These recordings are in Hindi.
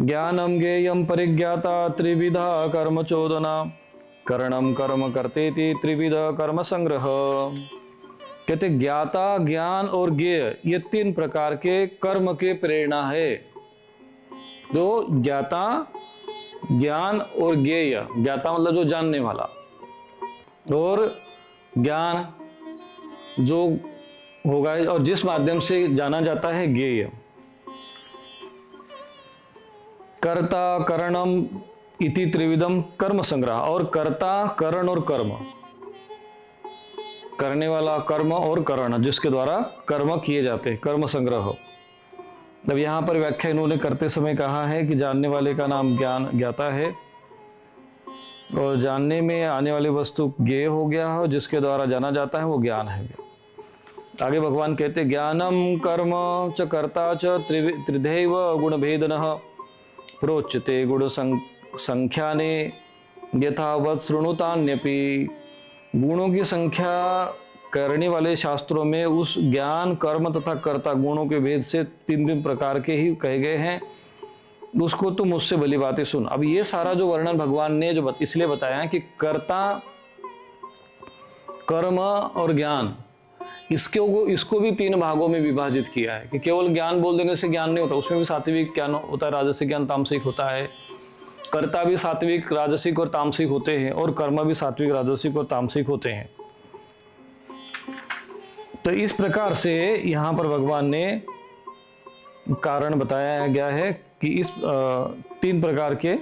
ज्ञानम ज्ञेयम परिज्ञाता त्रिविधा कर्म चोदना करणम कर्म करतेति त्रिविध कर्म संग्रह। कहते ज्ञाता, ज्ञान और ज्ञेय ये तीन प्रकार के कर्म के प्रेरणा है। तो ज्ञाता, ज्ञान और ज्ञेय, ज्ञाता मतलब जो जानने वाला, और ज्ञान जो होगा और जिस माध्यम से जाना जाता है ज्ञेय। कर्ता करणम इति त्रिविधम कर्म संग्रह। और कर्ता, करण और कर्म, करने वाला कर्म और करण जिसके द्वारा कर्म किए जाते हैं, कर्म संग्रह। अब यहाँ पर व्याख्या इन्होंने करते समय कहा है कि जानने वाले का नाम ज्ञान, ज्ञाता है, और जानने में आने वाली वस्तु ज्ञेय हो गया हो, जिसके द्वारा जाना जाता है वो ज्ञान है। आगे भगवान कहते ज्ञानम कर्म च कर्ता च त्रिधैव गुण भेदनः प्रोच्यते गुण संख्याने यथावत् शृणुतान्यपि। गुणों की संख्या करने वाले शास्त्रों में उस ज्ञान, कर्म तथा कर्ता गुणों के भेद से तीन तीन प्रकार के ही कहे गए हैं, उसको तो मुझसे भली बातें सुन। अब ये सारा जो वर्णन भगवान ने जो इसलिए बताया कि कर्ता, कर्म और ज्ञान, इसको भी तीन भागों में विभाजित किया है कि केवल ज्ञान बोल देने से ज्ञान नहीं होता, उसमें भी सात्विक ज्ञान होता है, राजसिक ज्ञान, तामसिक होता है। कर्ता भी सात्विक, राजसिक और तामसिक होते हैं, और कर्म भी सात्विक, राजसिक और तामसिक होते हैं। तो इस प्रकार से यहाँ पर भगवान ने कारण बताया गया है कि इस तीन प्रकार के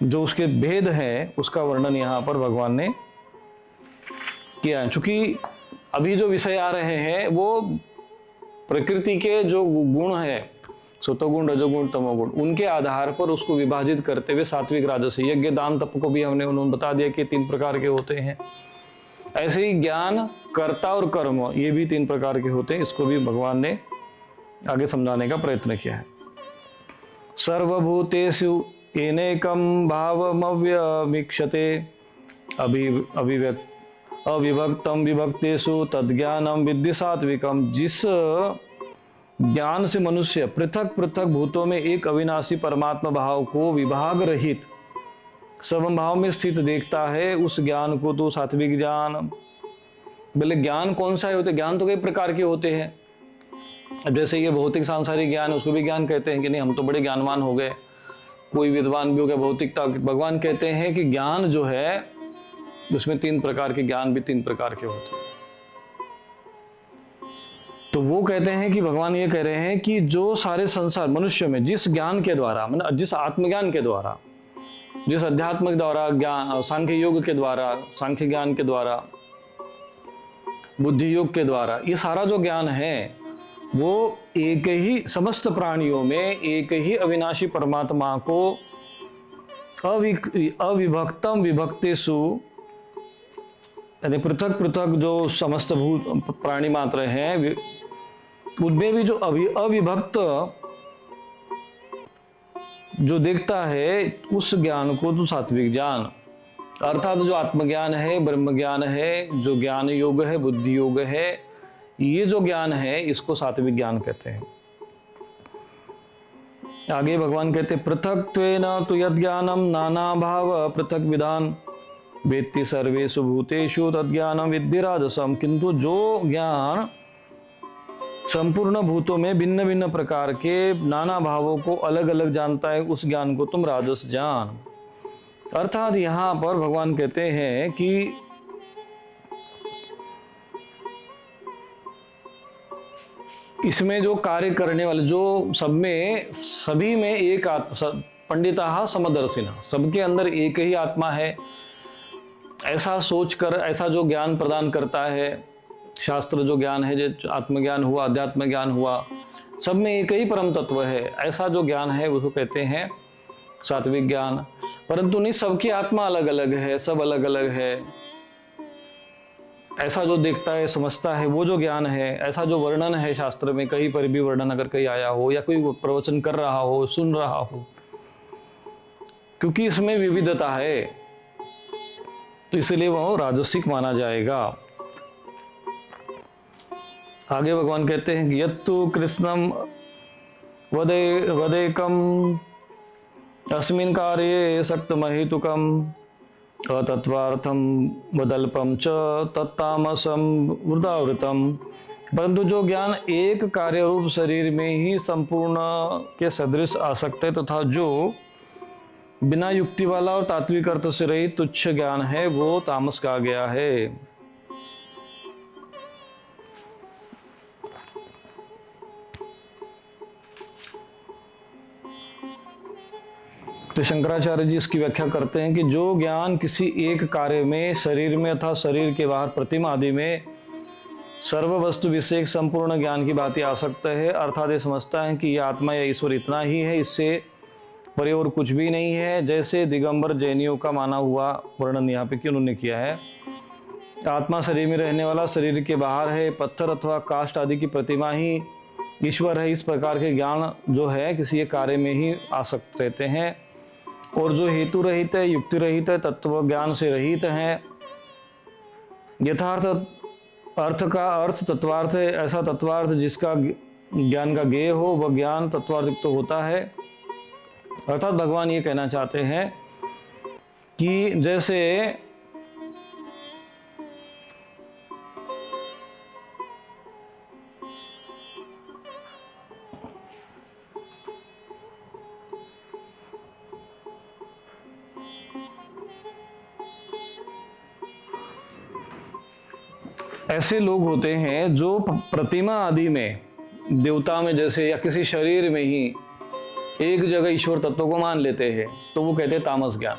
जो उसके भेद है उसका वर्णन यहाँ पर भगवान ने किया है। चूंकि अभी जो विषय आ रहे हैं वो प्रकृति के जो गुण है, सत्वगुण, रजोगुण, तमोगुण, उनके आधार पर उसको विभाजित करते हुए सात्विक, राजसिक, यज्ञ, दान, तप को भी उन्होंने बता दिया कि तीन प्रकार के होते हैं। ऐसे ही ज्ञान, कर्ता और कर्म ये भी तीन प्रकार के होते हैं, इसको भी भगवान ने आगे समझाने का प्रयत्न किया है। सर्वभूतेषु एनेकं भावमव्यमीक्षते अविभक्तम विभक्तेषु तद्ज्ञानम विद्धि सात्विकम। जिस ज्ञान से मनुष्य पृथक पृथक भूतों में एक अविनाशी परमात्मा भाव को विभाग रहित समभाव में स्थित देखता है, उस ज्ञान को तो सात्विक ज्ञान। बोले ज्ञान कौन सा है होते? ज्ञान तो कई प्रकार के होते हैं। अब जैसे ये भौतिक सांसारिक ज्ञान, उसको भी ज्ञान कहते हैं कि नहीं हम तो बड़े ज्ञानवान हो गए, कोई विद्वान भी हो गया भौतिकता। भगवान कहते हैं कि ज्ञान जो है उसमें तीन प्रकार के ज्ञान भी तीन प्रकार के होते हैं। तो वो कहते हैं कि भगवान ये कह रहे हैं कि जो सारे संसार मनुष्य में जिस ज्ञान के द्वारा, मतलब जिस आत्मज्ञान के द्वारा, जिस अध्यात्म द्वारा, ज्ञान सांख्य योग के द्वारा, सांख्य ज्ञान के द्वारा, बुद्धि योग के द्वारा, ये सारा जो ज्ञान है वो एक ही समस्त प्राणियों में एक ही अविनाशी परमात्मा को अविभक्तम विभक्तेषु, यानी पृथक पृथक जो समस्त भूत प्राणी मात्र हैं उनमें भी जो अविभक्त जो देखता है उस ज्ञान को तो सात्विक ज्ञान, अर्थात जो आत्मज्ञान है, ब्रह्म ज्ञान है, जो ज्ञान योग है, बुद्धि योग है, ये जो ज्ञान है इसको सात्विक ज्ञान कहते हैं। आगे भगवान कहते पृथक्त्वेन तु यद् ज्ञानम नाना भाव पृथक विधान वेत्ति सर्वेषु भूतेषु तद्ज्ञानम विद्धि राजसम। किंतु जो ज्ञान संपूर्ण भूतों में भिन्न भिन्न प्रकार के नाना भावों को अलग अलग जानता है, उस ज्ञान को तुम राजस जान। अर्थात यहाँ पर भगवान कहते हैं कि इसमें जो कार्य करने वाले, जो सभी में एक आत्मा, पंडिता समदर्शिना, सबके अंदर एक ही आत्मा है, ऐसा सोचकर ऐसा जो ज्ञान प्रदान करता है, शास्त्र जो ज्ञान है, जो आत्मज्ञान हुआ, अध्यात्म ज्ञान हुआ, सब में एक ही परम तत्व है, ऐसा जो ज्ञान है उसको कहते हैं सात्विक ज्ञान। परंतु नहीं, सबकी आत्मा अलग अलग है, सब अलग अलग है, ऐसा जो देखता है, समझता है, वो जो ज्ञान है, ऐसा जो वर्णन है शास्त्र में, कहीं पर भी वर्णन अगर कहीं आया हो या कोई प्रवचन कर रहा हो, सुन रहा हो, क्योंकि इसमें विविधता है तो इसलिए वह राजसिक माना जाएगा। आगे भगवान कहते हैं कि यत्तु कृष्णम वदेकम अस्मिन् कार्ये सक्तमहेतुकम् अतत्वार्थम वदल्पम च तत्तामसम वृदावृतम। परंतु जो ज्ञान एक कार्य रूप शरीर में ही संपूर्ण के सदृश आसक्त है तथा जो बिना युक्ति वाला और तात्विक अर्थ से रहित तुच्छ ज्ञान है वो तामस कहा गया है। तो शंकराचार्य जी इसकी व्याख्या करते हैं कि जो ज्ञान किसी एक कार्य में, शरीर में अथवा शरीर के बाहर प्रतिमा आदि में सर्व वस्तु विषयक संपूर्ण ज्ञान की भांति आसक्त है, अर्थात ये समझता है कि यह आत्मा या ईश्वर इतना ही है, इससे परे और कुछ भी नहीं है, जैसे दिगंबर जैनियों का माना हुआ वर्णन यहाँ पे क्यों उन्होंने किया है। आत्मा शरीर में रहने वाला, शरीर के बाहर है, पत्थर अथवा काष्ठ आदि की प्रतिमा ही ईश्वर है। इस प्रकार के ज्ञान जो है किसी एक कार्य में ही आसक्त रहते हैं, और जो हेतु रहित है, युक्ति रहित है, तत्व ज्ञान से रहित है, यथार्थ अर्थ का अर्थ तत्वार्थ है, ऐसा तत्वार्थ जिसका ज्ञान का ज्ञेय हो वह ज्ञान तत्वार्थ तो होता है। अर्थात भगवान ये कहना चाहते हैं कि जैसे ऐसे लोग होते हैं जो प्रतिमा आदि में, देवता में जैसे, या किसी शरीर में ही एक जगह ईश्वर तत्व को मान लेते हैं, तो वो कहते हैं तामस ज्ञान।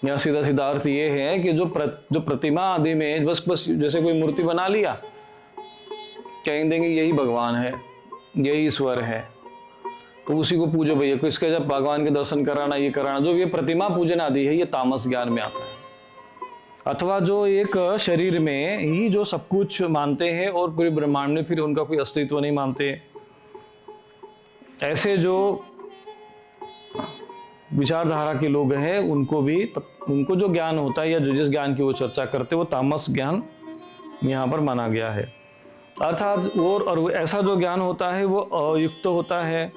या सीधा सीधा अर्थ ये है कि जो प्रतिमा आदि में बस जैसे कोई मूर्ति बना लिया, कह देंगे यही भगवान है, यही ईश्वर है, तो उसी को पूजो भैया, किसके जब भगवान के दर्शन कराना, ये कराना, जो ये प्रतिमा पूजन आदि है, ये तामस ज्ञान में आता है। अथवा जो एक शरीर में ही जो सब कुछ मानते हैं और पूरे ब्रह्मांड में फिर उनका कोई अस्तित्व नहीं मानते, ऐसे जो विचारधारा के लोग हैं उनको जो ज्ञान होता है या जो जिस ज्ञान की वो चर्चा करते हैं वो तामस ज्ञान यहाँ पर माना गया है। अर्थात और ऐसा जो ज्ञान होता है वो अयुक्त होता है,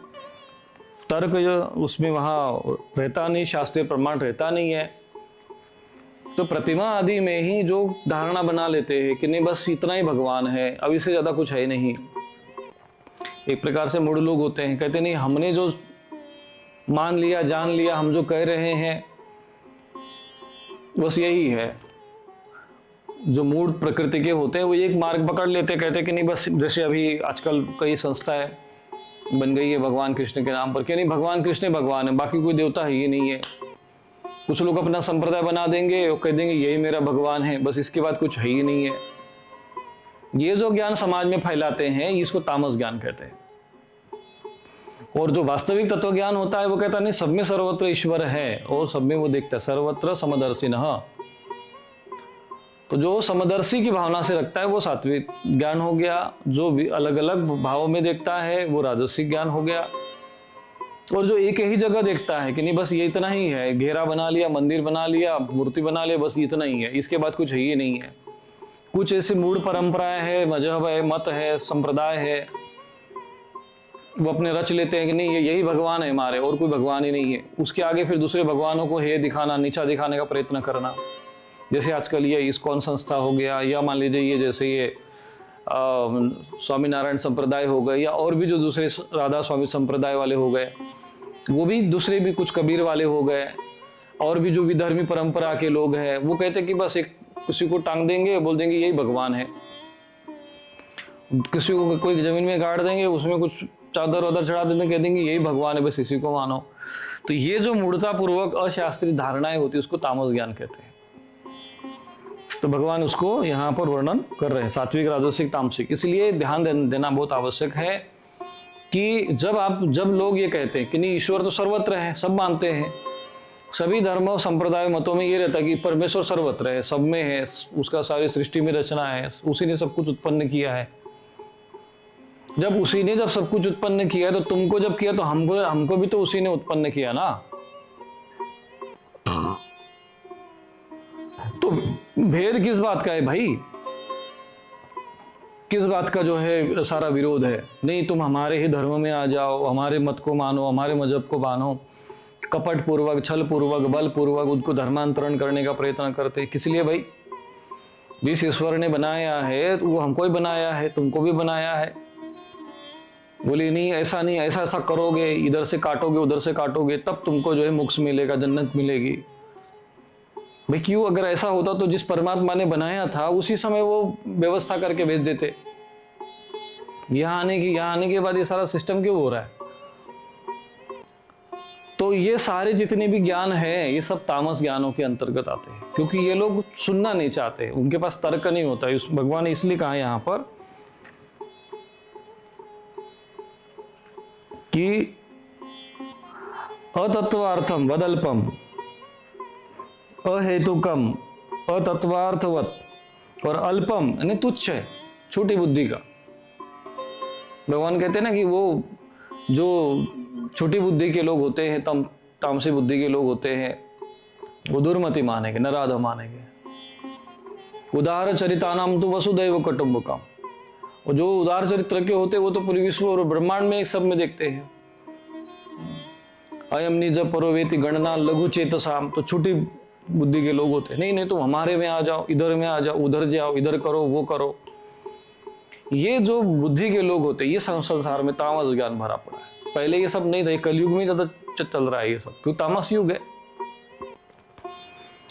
तर्क उसमें वहाँ रहता नहीं, शास्त्रीय प्रमाण रहता नहीं है। तो प्रतिमा आदि में ही जो धारणा बना लेते हैं कि नहीं बस इतना ही भगवान है, अब इससे ज़्यादा कुछ है नहीं। एक प्रकार से मूढ़ लोग होते हैं, कहते नहीं हमने जो मान लिया, जान लिया, हम जो कह रहे हैं बस यही है। जो मूढ़ प्रकृति के होते हैं वो एक मार्ग पकड़ लेते, कहते कि नहीं बस, जैसे अभी आजकल कई संस्थाएं बन गई है भगवान कृष्ण के नाम पर, कि नहीं भगवान कृष्ण भगवान है, बाकी कोई देवता है ही नहीं है। कुछ लोग अपना संप्रदाय बना देंगे और कह देंगे यही मेरा भगवान है, बस इसके बाद कुछ है ही नहीं है। ये जो ज्ञान समाज में फैलाते हैं इसको तामस ज्ञान कहते हैं। और जो वास्तविक तत्व ज्ञान होता है वो कहता नहीं सब में सर्वत्र ईश्वर है और सब में वो देखता है, सर्वत्र समदर्शिनः। तो जो समदर्शी की भावना से रखता है वो सात्विक ज्ञान हो गया, जो भी अलग अलग भावों में देखता है वो राजसिक ज्ञान हो गया। और जो एक ही जगह देखता है कि नहीं बस ये इतना ही है, घेरा बना लिया, मंदिर बना लिया, मूर्ति बना लिया, बस इतना ही है, इसके बाद कुछ है ही नहीं है। कुछ ऐसी मूढ़ परंपराएं है, मजहब है, मत है, संप्रदाय है, वो अपने रच लेते हैं कि नहीं यही भगवान है हमारे, और कोई भगवान ही नहीं है। उसके आगे फिर दूसरे भगवानों को हे दिखाना, नीचा दिखाने का प्रयत्न करना। जैसे आजकल ये इस्कॉन संस्था हो गया, या मान लीजिए ये जैसे ये स्वामीनारायण संप्रदाय हो गए, या और भी जो दूसरे राधा स्वामी संप्रदाय वाले हो गए, वो भी दूसरे भी कुछ कबीर वाले हो गए, और भी जो विधर्मी परंपरा के लोग हैं वो कहते कि बस एक किसी को टांग देंगे, बोल देंगे यही भगवान है। किसी को कोई जमीन में गाड़ देंगे, उसमें कुछ चादर वादर चढ़ा देंगे, कह देंगे यही भगवान है, बस इसी को मानो। तो ये जो मूढ़ता पूर्वक अशास्त्रीय धारणाएं होती है उसको तामस ज्ञान कहते हैं। तो भगवान उसको यहाँ पर वर्णन कर रहे हैं, सात्विक, राजसिक, तामसिक। इसलिए ध्यान देना बहुत आवश्यक है कि जब लोग ये कहते हैं कि नहीं ईश्वर तो सर्वत्र है, सब मानते हैं, सभी धर्म और संप्रदाय मतों में ये रहता है कि परमेश्वर सर्वत्र है, सब में है, उसका सारी सृष्टि में रचना है, उसी ने सब कुछ उत्पन्न किया है। जब उसी ने जब सब कुछ उत्पन्न किया तो तुमको जब किया तो हमको भी तो उसी ने उत्पन्न किया ना। तो भेद किस बात का है भाई? किस बात का जो है सारा विरोध है? नहीं, तुम हमारे ही धर्म में आ जाओ, हमारे मत को मानो, हमारे मजहब को मानो। कपट पूर्वक, छल पूर्वक, बल पूर्वक उनको धर्मांतरण करने का प्रयत्न करते। किस लिए भाई? जिस ईश्वर ने बनाया है वो हमको ही बनाया है, तुमको भी बनाया है। बोले नहीं, ऐसा नहीं, ऐसा ऐसा करोगे, इधर से काटोगे उधर से काटोगे, तब तुमको जो है मोक्ष मिलेगा, जन्नत मिलेगी। भाई क्यों? अगर ऐसा होता तो जिस परमात्मा ने बनाया था उसी समय वो व्यवस्था करके भेज देते। यहाँ आने के बाद ये सारा सिस्टम क्यों हो रहा है? तो ये सारे जितने भी ज्ञान है ये सब तामस ज्ञानों के अंतर्गत आते हैं, क्योंकि ये लोग सुनना नहीं चाहते, उनके पास तर्क नहीं होता है। भगवान ने इसलिए कहा यहाँ पर कि अतत्वार्थम वदल्पम अहेतुकम अतत्वार्थवत, और अल्पम यानी तुच्छ है, छोटी बुद्धि का। भगवान कहते हैं ना कि वो जो छोटी बुद्धि के लोग होते हैं, तामसी बुद्धि के लोग होते हैं, वो दुर्मति मानेंगे, नराध मानेंगे। उदार चरितानाम तो वसुदैव कुटुंबकम, और जो उदार चरित्र के होते हैं वो तो पूरी विश्व और ब्रह्मांड में एक सब में देखते हैं। अयम निज परोवेति गणना लघु चेतसाम, तो छोटी बुद्धि के लोग होते हैं। नहीं नहीं, तुम हमारे में आ जाओ, इधर में आ जाओ, उधर जाओ, इधर करो वो करो। ये जो बुद्धि के लोग होते हैं, ये संसार में तामस ज्ञान भरा पड़ा है। पहले ये सब नहीं था, कलयुग में ज्यादा चल रहा है ये सब, क्योंकि तामस युग है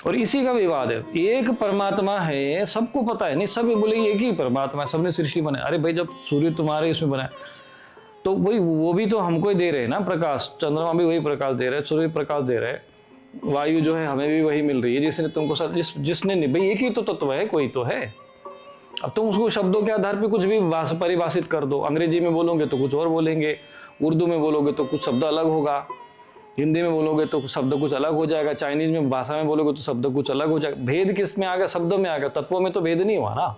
और इसी का विवाद है। एक परमात्मा है, सबको पता है। नहीं, सब बोले एक ही परमात्मा है, सबने सृष्टि बनाया। अरे भाई, जब सूर्य तुम्हारे इसमें बनाया तो वही, वो भी तो हमको ही दे रहे हैं ना प्रकाश, चंद्रमा भी वही प्रकाश दे रहे हैं, सूर्य प्रकाश दे रहे हैं, वायु जो है हमें भी वही मिल रही है, जिसने तुमको जिसने भाई एक ही तो तत्व है, कोई तो है। अब तुम उसको शब्दों के आधार पे कुछ भी परिभाषित कर दो। अंग्रेजी में बोलोगे तो कुछ और बोलेंगे, उर्दू में बोलोगे तो कुछ शब्द अलग होगा, हिंदी में बोलोगे तो शब्द कुछ अलग हो जाएगा, चाइनीज में भाषा में बोलोगे तो शब्द कुछ अलग हो जाएगा। भेद किस में आ गया? शब्दों में आ गया, तत्वों में तो भेद नहीं हुआ ना।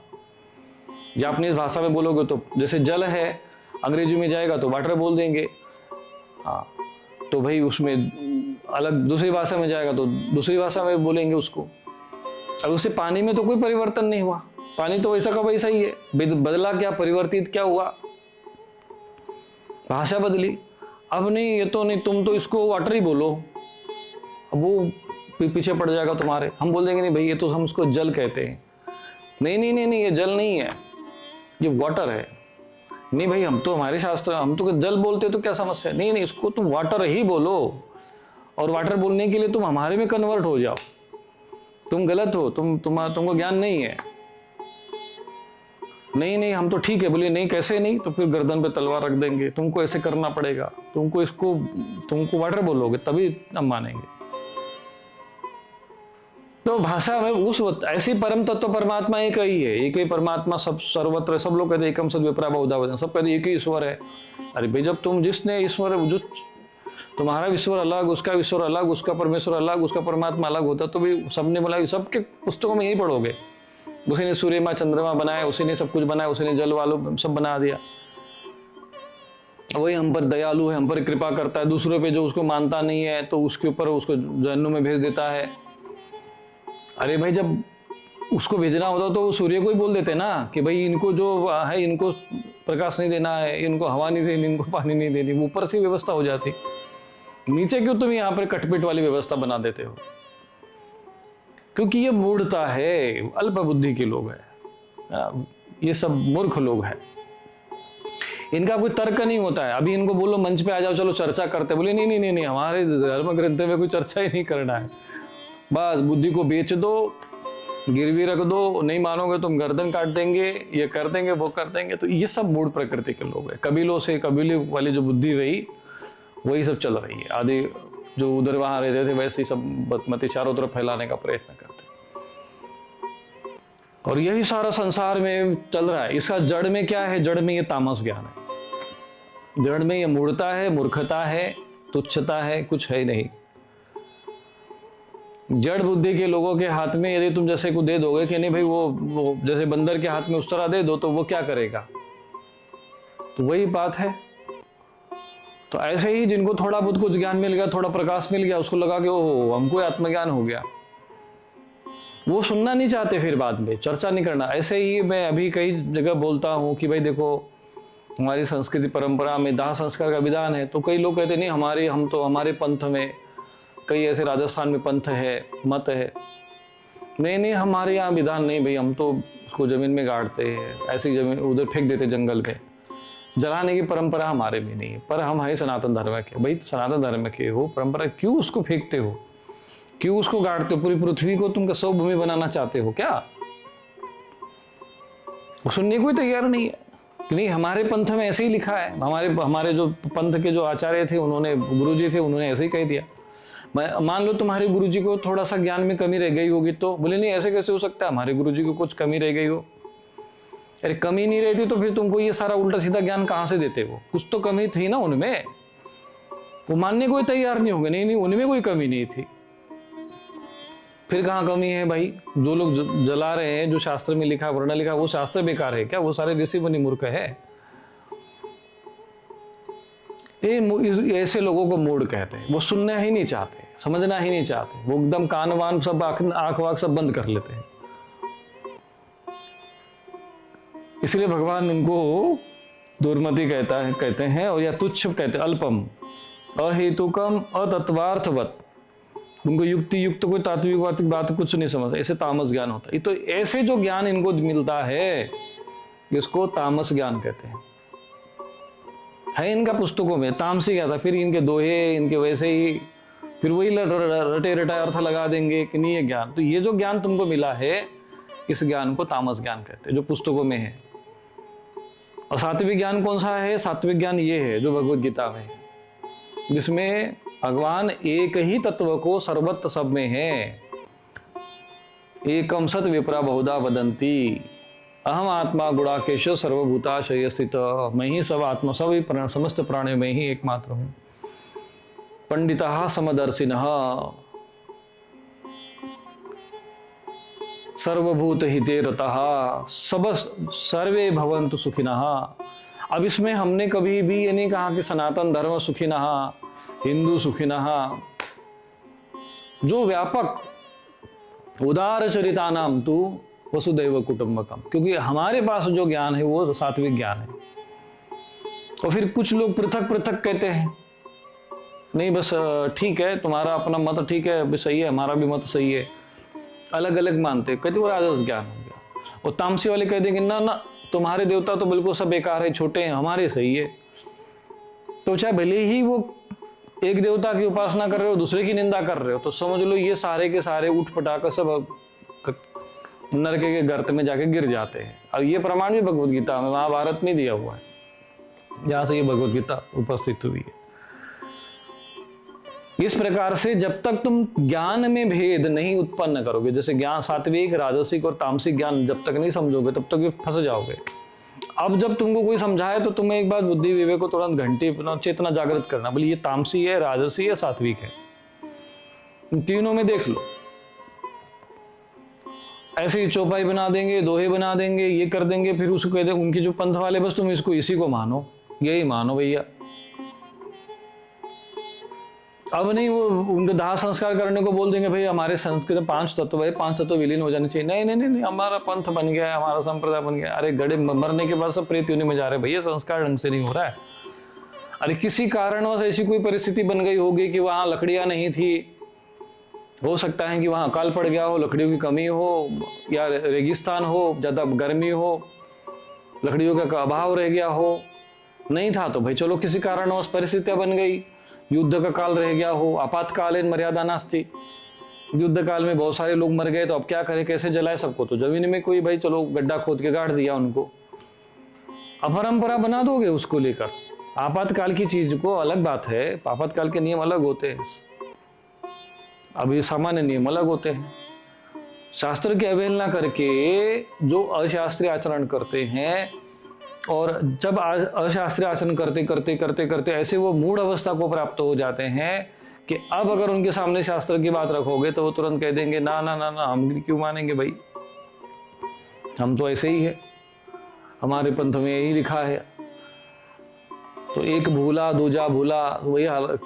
जापानीज भाषा में बोलोगे तो जैसे जल है, अंग्रेजी में जाएगा तो वाटर बोल देंगे। हाँ, तो भाई उसमें अलग, दूसरी भाषा में जाएगा तो दूसरी भाषा में बोलेंगे उसको। अब उससे पानी में तो कोई परिवर्तन नहीं हुआ, पानी तो वैसा का वैसा ही है। बदला क्या? परिवर्तित क्या हुआ? भाषा बदली। अब नहीं, ये तो नहीं, तुम तो इसको वाटर ही बोलो, अब वो पीछे पड़ जाएगा तुम्हारे। हम बोल देंगे नहीं भाई, ये तो हम उसको जल कहते हैं। नहीं नहीं नहीं नहीं, ये जल नहीं है, ये वाटर है। नहीं भाई, हम तो हमारे शास्त्र, हम तो जल बोलते तो क्या समस्या? नहीं नहीं, इसको तुम वाटर ही बोलो, और वाटर बोलने के लिए तुम हमारे में कन्वर्ट हो जाओ। तुम गलत हो, तुमको ज्ञान नहीं है। नहीं नहीं, हम तो ठीक है। बोलिए नहीं, कैसे नहीं? तो फिर गर्दन पे तलवार रख देंगे, तुमको ऐसे करना पड़ेगा, तुमको वाटर बोलोगे तभी हम मानेंगे। तो भाषा में उस ऐसी परम तत्व परमात्मा एक ही है, एक ही परमात्मा, सब सर्वत्र। सब लोग कहते एकम सद विप्रा बहुधा वचन, सब कहते एक ही ईश्वर है। अरे भाई, जब तुम जिसने ईश्वर, जो तुम्हारा ईश्वर अलग, उसका ईश्वर अलग, उसका परमेश्वर अलग, उसका परमात्मा अलग होता, तो भी सबने बोला, सबके पुस्तकों में यही पढ़ोगे। उसी ने सूर्य में चंद्रमा बनाया, उसी ने सब कुछ बनाया, उसी ने जल वालू सब बना दिया। वही हम पर दयालु है, हम पर कृपा करता है। दूसरों पे जो उसको मानता नहीं है तो उसके ऊपर उसको जहन्नुम में भेज देता है। अरे भाई, जब उसको भेजना होता तो वो सूर्य को ही बोल देते ना कि भाई इनको जो है, इनको प्रकाश नहीं देना है, इनको हवा नहीं देनी, इनको पानी नहीं देनी। ऊपर से व्यवस्था हो जाती, नीचे क्यों तुम यहाँ पर कटपिट वाली व्यवस्था बना देते हो? क्योंकि ये मूढ़ता है, अल्प बुद्धि के लोग हैं, ये सब मूर्ख लोग हैं। इनका कोई तर्क नहीं होता है। अभी इनको बोलो मंच पे आ जाओ, चलो चर्चा करते, बोले नहीं नहीं नहीं नहीं, हमारे धर्म ग्रंथ में कोई चर्चा ही नहीं करना है। बस बुद्धि को बेच दो, गिरवी रख दो, नहीं मानोगे तुम गर्दन काट देंगे, ये कर देंगे, वो कर देंगे। तो ये सब मूढ़ प्रकृति के लोग हैं। कबीलों से, कबीले वाली जो बुद्धि रही वही सब चल रही है। आदि जो उधर वहां रहते थे वैसे ही सब बदमती चारों तरफ फैलाने का प्रयत्न करते, और यही सारा संसार में चल रहा है। इसका जड़ में क्या है? जड़ में ये तामस ज्ञान है, जड़ में ये मूढ़ता है, मूर्खता है, तुच्छता है, कुछ है नहीं। जड़ बुद्धि के लोगों के हाथ में यदि तुम जैसे को दे दोगे कि नहीं भाई वो जैसे बंदर के हाथ में उस तरह दे दो तो वो क्या करेगा? तो वही बात है। तो ऐसे ही जिनको थोड़ा बहुत कुछ ज्ञान मिल गया, थोड़ा प्रकाश मिल गया, उसको लगा कि ओहो हमको आत्मज्ञान हो गया, वो सुनना नहीं चाहते, फिर बाद में चर्चा नहीं करना। ऐसे ही मैं अभी कई जगह बोलता हूँ कि भाई देखो, हमारी संस्कृति परंपरा में दाह संस्कार का विधान है, तो कई लोग कहते नहीं हमारे पंथ में, कई ऐसे राजस्थान में पंथ है, मत है, नहीं हमारे यहाँ विधान नहीं भाई, हम तो उसको जमीन में गाड़ते हैं, ऐसी जमीन उधर फेंक देते जंगल में, जलाने की परंपरा हमारे भी नहीं है। पर हम है सनातन धर्म के। भाई सनातन धर्म के हो, परंपरा क्यों उसको फेंकते हो, क्यों उसको गाड़ते हो? पूरी पृथ्वी को तुम सौ भूमि बनाना चाहते हो क्या? सुनने को ही तैयार नहीं है कि नहीं हमारे पंथ में ऐसे ही लिखा है। हमारे जो पंथ के जो आचार्य थे, उन्होंने, गुरुजी थे, उन्होंने ऐसे ही कह दिया। मान लो तुम्हारे गुरुजी को थोड़ा सा ज्ञान में कमी रह गई होगी, तो बोले नहीं ऐसे कैसे हो सकता है, हमारे गुरुजी को कुछ कमी रह गई हो। अरे कमी नहीं रहती तो फिर तुमको ये सारा उल्टा सीधा ज्ञान कहाँ से देते हो? कुछ तो कमी थी ना उनमें, वो मानने को ही तैयार नहीं होंगे। नहीं उनमें कोई कमी नहीं थी। फिर कहाँ कमी है भाई? जो लोग जला रहे हैं, जो शास्त्र में लिखा, वर्ण लिखा, वो शास्त्र बेकार है क्या? वो सारे ऋषि मुनि मूर्ख है। ऐसे लोगों को मूड कहते हैं। वो सुनना ही नहीं चाहते, समझना ही नहीं चाहते, वो एकदम कान वान सब आंख वाख सब बंद कर लेते हैं। इसलिए भगवान उनको दुर्मति कहते हैं, और या तुच्छ कहते हैं, अल्पम, अहेतुकम, अतत्वार्थवत। उनको युक्ति युक्त कोई तात्विक बात कुछ नहीं समझ, ऐसे तामस ज्ञान होता है। तो ऐसे जो ज्ञान इनको मिलता है, इसको तामस ज्ञान कहते हैं। है इनका पुस्तकों में तामसी क्या था, फिर इनके दोहे, इनके वैसे ही फिर वही रटे रटा अर्थ लगा देंगे कि नहीं ये ज्ञान। तो ये जो ज्ञान तुमको मिला है, इस ज्ञान को तामस ज्ञान कहते हैं, जो पुस्तकों में है। और सात्विक ज्ञान कौन सा है? सात्विक ज्ञान ये है जो भगवत गीता में है, जिसमें भगवान एक ही तत्व को सर्वत्र सब में है। एकम सत विप्रा बहुधा वदंती, अहम आत्मा गुणाकेश सर्वभूताशय स्थित। मैं ही सब आत्मा, सभी समस्त प्राणियों में ही एकमात्र हूं। पंडिता समदर्शिनः सर्वभूत हिते रतः सर्वे भवन्तु सुखिनः। अब इसमें हमने कभी भी ये नहीं कहा कि सनातन धर्म सुखिनः, हिंदू सुखिनः। जो व्यापक उदार चरिता नाम तू वसुदैव कुटुंबकम, क्योंकि हमारे पास जो ज्ञान है वो सात्विक ज्ञान है। तो फिर कुछ लोग पृथक पृथक कहते हैं, नहीं बस ठीक है, तुम्हारा अपना मत ठीक है, सही है, हमारा भी मत सही है, अलग अलग मानते, कहते वो राजस ज्ञान हो गया। और तामसी वाले कह देंगे ना ना, तुम्हारे देवता तो बिल्कुल सब बेकार है, छोटे हैं, हमारे सही है। तो चाहे भले ही वो एक देवता की उपासना कर रहे हो, दूसरे की निंदा कर रहे हो, तो समझ लो ये सारे के सारे उठ पटाकर सब नरक के गर्त में जाके गिर जाते हैं। अब ये प्रमाण भी भगवत गीता में, महाभारत में दिया हुआ है, जहां से ये भगवत गीता उपस्थित हुई है। इस प्रकार से जब तक तुम ज्ञान में भेद नहीं उत्पन्न करोगे, जैसे ज्ञान सात्विक, राजसिक और तामसिक ज्ञान जब तक नहीं समझोगे, तब तक फंस जाओगे। अब जब तुमको कोई समझाए तो तुम्हें एक बात बुद्धि विवेक को तुरंत घंटी चेतना जागृत करना, बोले ये तामसी है, राजसी है, सात्विक है, इन तीनों में देख लो। ऐसे ही चौपाई बना देंगे, दोहे बना देंगे, ये कर देंगे, फिर उसको कह देंगे उनके जो पंथ वाले, बस तुम इसको इसी को मानो, यही मानो भैया। अब नहीं वो उनके दाह संस्कार करने को बोल देंगे, भाई हमारे संस्कृत 5 तत्व है, 5 तत्व विलीन हो जाने चाहिए। नहीं नहीं नहीं, हमारा पंथ बन गया है, हमारा संप्रदाय बन गया। अरे गड़े मरने के बाद सब प्रेत योनि में जा रहे हैं भैया, संस्कार ढंग से नहीं हो रहा है। अरे किसी कारणवश ऐसी कोई परिस्थिति बन गई होगी कि वहां लकड़ियां नहीं थी, हो सकता है कि वहां अकाल पड़ गया हो, लकड़ियों की कमी हो, या रेगिस्तान हो, ज्यादा गर्मी हो, लकड़ियों का अभाव रह गया हो, नहीं था तो भाई चलो किसी कारणवश परिस्थितियां बन गई, युद्ध का काल रह गया हो, आपातकालीन मर्यादा नास्ति, युद्ध काल में बहुत सारे लोग मर गए, तो अब क्या करें, कैसे जलाए सबको? तो जमीन में कोई भाई चलो गड्ढा खोद के गाड़ दिया उनको। अपरंपरा बना दोगे उसको लेकर। आपातकाल की चीज को अलग बात है, आपातकाल के नियम अलग होते हैं, अभी सामान्य नियम अलग होते हैं। शास्त्र की अवहेलना करके जो अशास्त्रीय आचरण करते हैं, और जब अशास्त्रीय आचरण करते करते करते करते ऐसे वो मूढ़ अवस्था को प्राप्त हो जाते हैं कि अब अगर उनके सामने शास्त्र की बात रखोगे तो वो तुरंत कह देंगे ना ना ना ना, हम क्यों मानेंगे भाई, हम तो ऐसे ही है, हमारे पंथ में यही लिखा है। तो एक भूला दूजा भूला, वही हाल।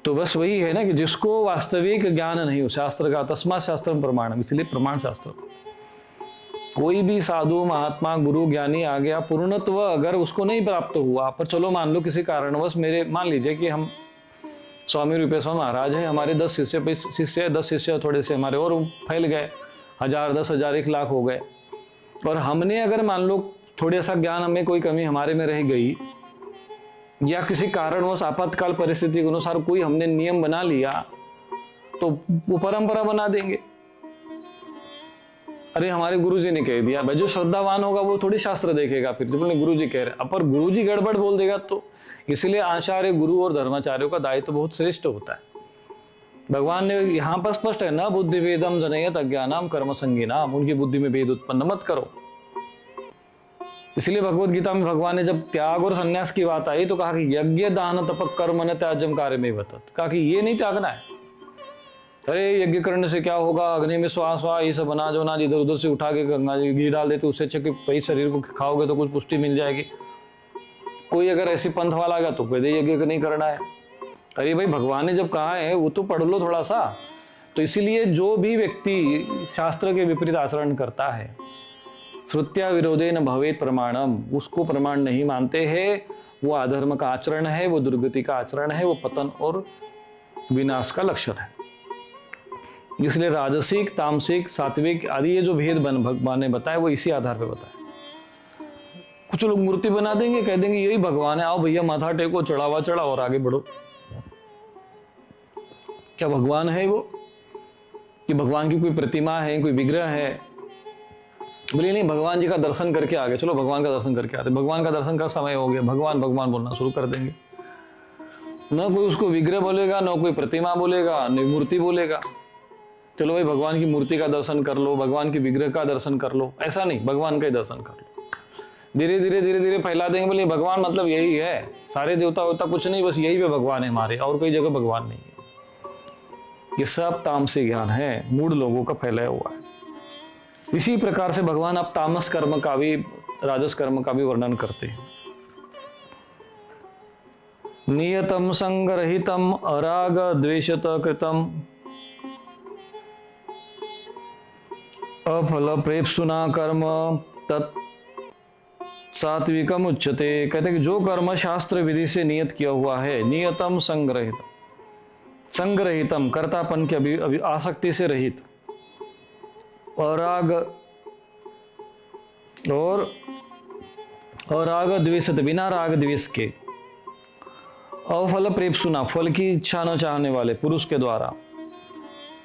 तो बस वही है ना कि जिसको वास्तविक ज्ञान नहीं हो शास्त्र का, तस्मात् शास्त्रम प्रमाणम, इसलिए प्रमाण शास्त्र। कोई भी साधु महात्मा गुरु ज्ञानी आ गया, पूर्णत्व अगर उसको नहीं प्राप्त हुआ, पर चलो मान लो किसी कारणवश, मेरे मान लीजिए कि हम स्वामी रूपेश्वर महाराज है, हमारे 10 शिष्य 10 शिष्य थोड़े से हमारे और फैल गए, 1000 10,000 1 लाख हो गए, और हमने अगर मान लो थोड़ा सा ज्ञान हमें कोई कमी हमारे में रह गई, या किसी कारणवश आपातकाल परिस्थिति के अनुसार कोई हमने नियम बना लिया, तो वो परंपरा बना देंगे। अरे हमारे गुरुजी ने कह दिया, भाई जो श्रद्धावान होगा वो थोड़ी शास्त्र देखेगा, फिर बोले गुरुजी कह रहे, पर गुरुजी गड़बड़ बोल देगा तो। इसलिए आचार्य गुरु और धर्माचार्यों का दायित्व तो बहुत श्रेष्ठ होता है। भगवान ने यहाँ पर स्पष्ट है, न बुद्धि भेदम जनयत अज्ञानम कर्म संगीनाम, उनकी बुद्धि में भेद उत्पन्न मत करो। इसलिए भगवत गीता में भगवान ने जब त्याग और संन्यास की बात आई तो कहा कि यज्ञ दान तप कर्म न त्याज्यम कार्य में वतत, कहा कि ये नहीं त्यागना है। अरे यज्ञ करने से क्या होगा, अग्नि में श्वास ये सब अनाज वनाज इधर उधर से उठा के गंगा जी घी डाल देते, उससे अच्छा कि भाई शरीर को खाओगे तो कुछ पुष्टि मिल जाएगी। कोई अगर ऐसी पंथ वाला गया तो कहते यज्ञ नहीं करना है। अरे भाई भगवान ने जब कहा है वो तो पढ़ लो थोड़ा सा। तो इसीलिए जो भी व्यक्ति शास्त्र के विपरीत आचरण करता है, श्रुत्या विरोधे न भवेत प्रमाणम, उसको प्रमाण नहीं मानते हैं, वो अधर्म का आचरण है, वो दुर्गति का आचरण है, वो पतन और विनाश का लक्षण है। इसलिए राजसिक तामसिक सात्विक आदि ये जो भेद भगवान ने बताया वो इसी आधार पे बताया। कुछ लोग मूर्ति बना देंगे, कह देंगे यही भगवान है, आओ भैया माथा टेको, चढ़ावा चढ़ाओ और आगे बढ़ो। क्या भगवान है वो? कि भगवान की कोई प्रतिमा है, कोई विग्रह है? बोलिए नहीं, भगवान जी का दर्शन करके आ गए, चलो भगवान का दर्शन करके आते। भगवान का दर्शन का समय हो गया, भगवान भगवान बोलना शुरू कर देंगे। न कोई उसको विग्रह बोलेगा, न कोई प्रतिमा बोलेगा, न मूर्ति बोलेगा। चलो भाई भगवान की मूर्ति का दर्शन कर लो, भगवान के विग्रह का दर्शन कर लो, ऐसा नहीं, भगवान का ही दर्शन कर लो। धीरे धीरे फैला देंगे, बोले भगवान मतलब यही है, सारे देवता होता कुछ नहीं, बस यही पे भगवान है हमारे, और कोई जगह भगवान नहीं है। ये सब तामसिक ज्ञान है, मूढ़ लोगों का फैलाया हुआ है। इसी प्रकार से भगवान अब तामस कर्म का भी, राजस कर्म का भी वर्णन करते हैं। नियतम संगरहितम अराग द्वेषत कृतम अफल प्रेप्सुना कर्म तत् सात्विकम उच्यते। कहते हैं कि जो कर्म शास्त्र विधि से नियत किया हुआ है, नियतम संग्रहित, संग्रहितम कर्तापन के अभी आसक्ति से रहित, अराग और अराग द्वेषत, बिना राग द्वेष के, अफल प्रेप्सुना, फल की इच्छा न चाहने वाले पुरुष के द्वारा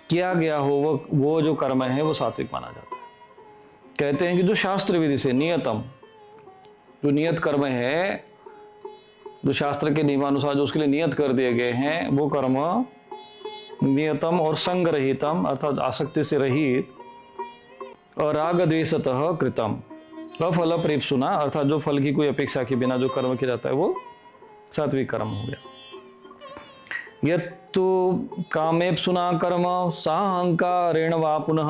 किया गया हो वो जो कर्म है वो सात्विक माना जाता है। कहते हैं कि जो शास्त्र विधि से नियतम, जो नियत कर्म है, जो शास्त्र के नियमानुसार जो उसके लिए नियत कर दिए गए हैं, वो कर्म नियतम और संग्रहितम अर्थात आसक्ति से रहित, और राग द्वेषतः कृतम, अफल प्रेप्सुना अर्थात जो फल की कोई अपेक्षा के बिना जो कर्म किया जाता है वो सात्विक कर्म हो गया। यत्तु कामेप्सुना कर्म साहंकारेण वा पुनः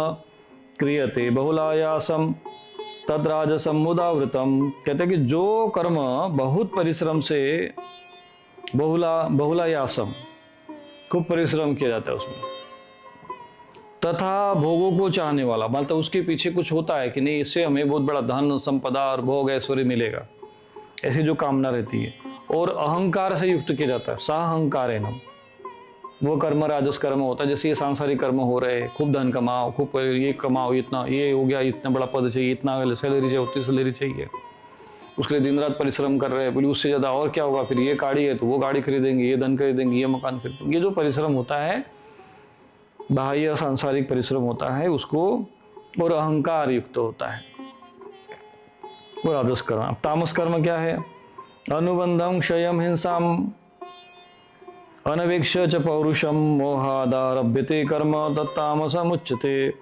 क्रियते बहुलायासम तद्राजसम मुदावृतम। कहते हैं कि जो कर्म बहुत परिश्रम से, बहुलायासम खूब परिश्रम किया जाता है उसमें, तथा भोगों को चाहने वाला, मतलब उसके पीछे कुछ होता है कि नहीं इससे हमें बहुत बड़ा धन संपदा और भोग ऐश्वर्य मिलेगा, ऐसी जो कामना रहती है, और अहंकार से युक्त किया जाता है, साहंकारेण, वो कर्म राजस कर्म होता है। जैसे ये सांसारिक कर्म हो रहे हैं, खूब धन कमाओ, खूब ये कमाओ, इतना ये हो गया, इतना बड़ा पद चाहिए, इतना सैलरी चाहिए, उतनी सैलरी चाहिए, उसके लिए दिन रात परिश्रम कर रहे हैं, बोले उससे ज़्यादा और क्या होगा, फिर ये गाड़ी है तो वो गाड़ी खरीदेंगे, ये धन खरीदेंगे, ये मकान खरीदेंगे। ये जो परिश्रम होता है, बाह्य सांसारिक परिश्रम होता है उसको, और अहंकार युक्त होता है, वो राजस कर्म। अब तामस कर्म क्या है? अनुबंधम क्षयम हिंसाम अनवेक्ष च पौरुषम मोहादारभ्यते कर्म तत्तामसमुच्यते।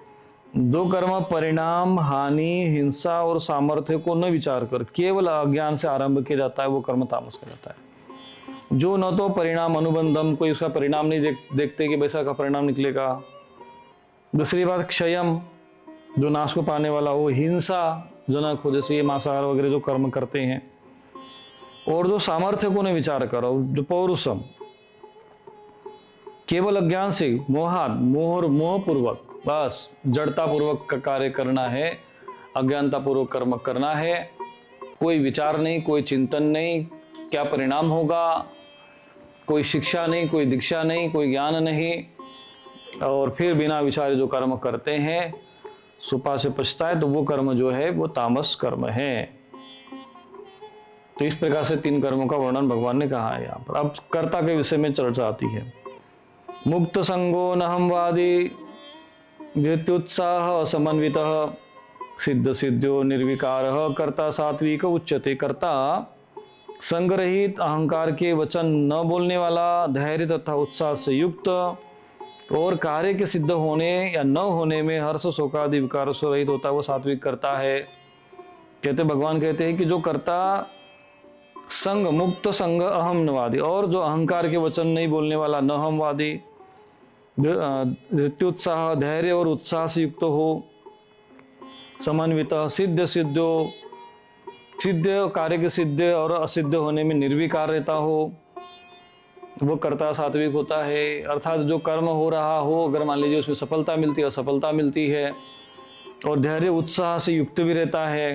दो कर्म परिणाम, हानि, हिंसा और सामर्थ्य को न विचार कर केवल अज्ञान से आरंभ किया जाता है, वो कर्म तामस कहलाता है। जो न तो परिणाम अनुबंधम, कोई उसका परिणाम नहीं देखते कि वैसा का परिणाम निकलेगा। दूसरी बात क्षयम, जो नाश को पाने वाला हो, हिंसा जनक हो, जैसे ये मांसाहार वगैरह जो कर्म करते हैं, और जो सामर्थ्य को न विचार करो, जो पौरुषम, केवल अज्ञान से मोहपूर्वक बस जड़ता पूर्वक का कार्य करना है, अज्ञानता पूर्वक कर्म करना है, कोई विचार नहीं, कोई चिंतन नहीं, क्या परिणाम होगा, कोई शिक्षा नहीं, कोई दीक्षा नहीं, कोई ज्ञान नहीं, और फिर बिना विचारे जो कर्म करते हैं सुपा से पछताए, तो वो कर्म जो है वो तामस कर्म है। तो इस प्रकार से 3 कर्मों का वर्णन भगवान ने कहा है यहाँ पर। अब कर्ता के विषय में चर्चा आती है। मुक्त संगो नहमवादी धृत्युत्साह समन्वितः सिद्ध सिद्ध्यो निर्विकार कर्ता सात्विक उच्यते। कर्ता संग रहित, अहंकार के वचन न बोलने वाला, धैर्य तथा उत्साह से युक्त और कार्य के सिद्ध होने या न होने में हर्ष शोकादि विकारों से रहित होता है, वो सात्विक करता है। भगवान कहते हैं कि जो कर्ता संग मुक्त संग अहमवादी, और जो अहंकार के वचन नहीं बोलने वाला न हमवादी, धृत्युत्साह धैर्य और उत्साह से युक्त हो, समन्वित सिद्ध सिद्धो सिद्ध कार्य के सिद्ध और असिद्ध होने में निर्विकार रहता हो, वो कर्ता सात्विक होता है। अर्थात जो कर्म हो रहा हो, अगर मान लीजिए उसमें सफलता मिलती है, असफलता मिलती है, और धैर्य उत्साह से युक्त भी रहता है,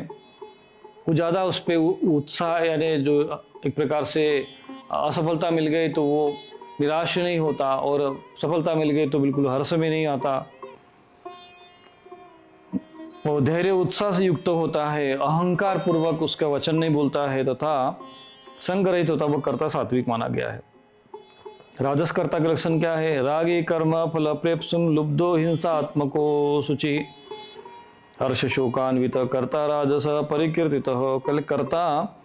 वो ज़्यादा उस पर उत्साह, यानी जो एक प्रकार से असफलता मिल गई तो वो निराश नहीं होता, और सफलता मिल गई तो बिल्कुल हर्ष में नहीं आता, और धैर्य उत्साह से युक्त होता है, अहंकार पूर्वक उसका वचन नहीं बोलता है, तथा संग रहित होता, वो कर्ता सात्विक माना गया है। राजस कर्ता के लक्षण क्या है? रागी कर्म फल प्रेप्सुम लुब्धो हिंसात्मको शुचि हर्ष शोकान्वित कर्ता राजस परिकीर्तित। कल कर्ता